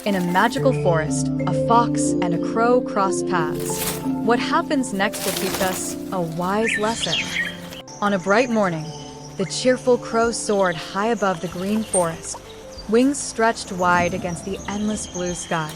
In a magical forest, a fox and a crow cross paths. What happens next will teach us a wise lesson. On a bright morning, the cheerful crow soared high above the green forest, wings stretched wide against the endless blue sky.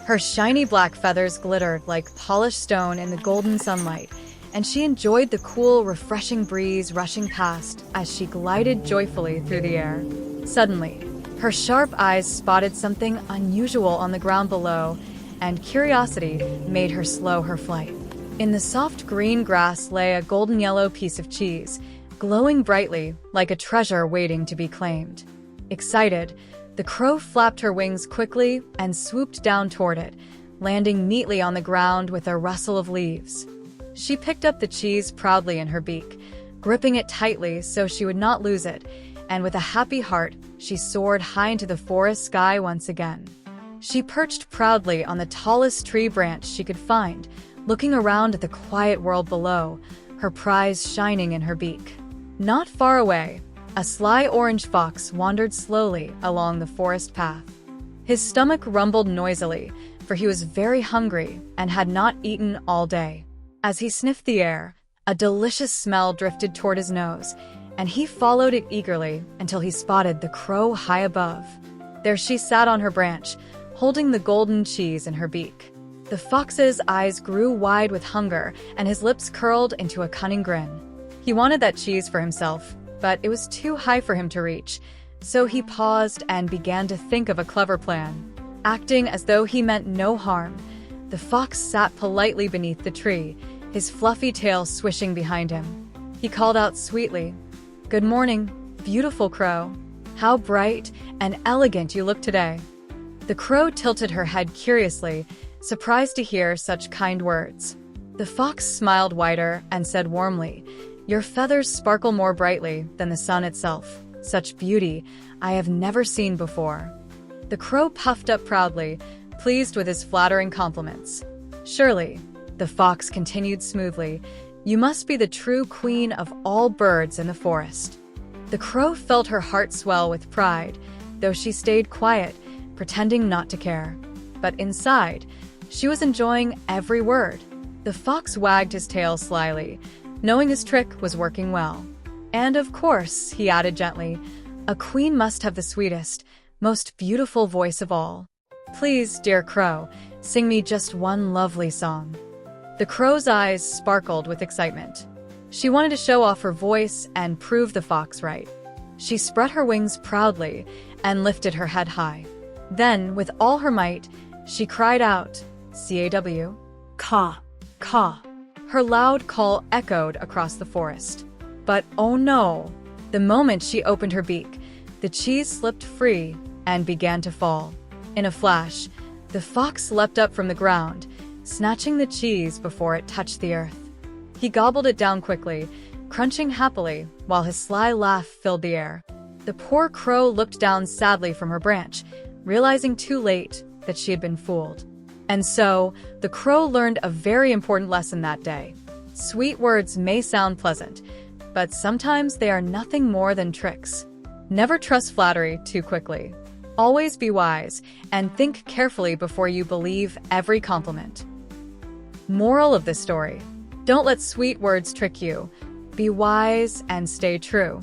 Her shiny black feathers glittered like polished stone in the golden sunlight, and she enjoyed the cool, refreshing breeze rushing past as she glided joyfully through the air. Suddenly, her sharp eyes spotted something unusual on the ground below, and curiosity made her slow her flight. In the soft green grass lay a golden yellow piece of cheese, glowing brightly like a treasure waiting to be claimed. Excited, the crow flapped her wings quickly and swooped down toward it, landing neatly on the ground with a rustle of leaves. She picked up the cheese proudly in her beak, gripping it tightly so she would not lose it, and with a happy heart, she soared high into the forest sky once again. She perched proudly on the tallest tree branch she could find, looking around at the quiet world below, her prize shining in her beak. Not far away, a sly orange fox wandered slowly along the forest path. His stomach rumbled noisily, for he was very hungry and had not eaten all day. As he sniffed the air, a delicious smell drifted toward his nose, and he followed it eagerly until he spotted the crow high above. There she sat on her branch, holding the golden cheese in her beak. The fox's eyes grew wide with hunger, and his lips curled into a cunning grin. He wanted that cheese for himself, but it was too high for him to reach, so he paused and began to think of a clever plan. Acting as though he meant no harm, the fox sat politely beneath the tree, his fluffy tail swishing behind him. He called out sweetly, "Good morning, beautiful crow. How bright and elegant you look today." The crow tilted her head curiously, surprised to hear such kind words. The fox smiled wider and said warmly, "Your feathers sparkle more brightly than the sun itself. Such beauty I have never seen before." The crow puffed up proudly, pleased with his flattering compliments. "Surely," the fox continued smoothly, "you must be the true queen of all birds in the forest." The crow felt her heart swell with pride, though she stayed quiet, pretending not to care. But inside, she was enjoying every word. The fox wagged his tail slyly, knowing his trick was working well. "And of course," he added gently, "a queen must have the sweetest, most beautiful voice of all. Please, dear crow, sing me just one lovely song." The crow's eyes sparkled with excitement. She wanted to show off her voice and prove the fox right. She spread her wings proudly and lifted her head high. Then, with all her might, she cried out, "Caw, caw, caw." Her loud call echoed across the forest. But oh no! The moment she opened her beak, the cheese slipped free and began to fall. In a flash, the fox leapt up from the ground, snatching the cheese before it touched the earth. He gobbled it down quickly, crunching happily while his sly laugh filled the air. The poor crow looked down sadly from her branch, realizing too late that she had been fooled. And so, the crow learned a very important lesson that day. Sweet words may sound pleasant, but sometimes they are nothing more than tricks. Never trust flattery too quickly. Always be wise and think carefully before you believe every compliment. Moral of this story: don't let sweet words trick you. Be wise and stay true.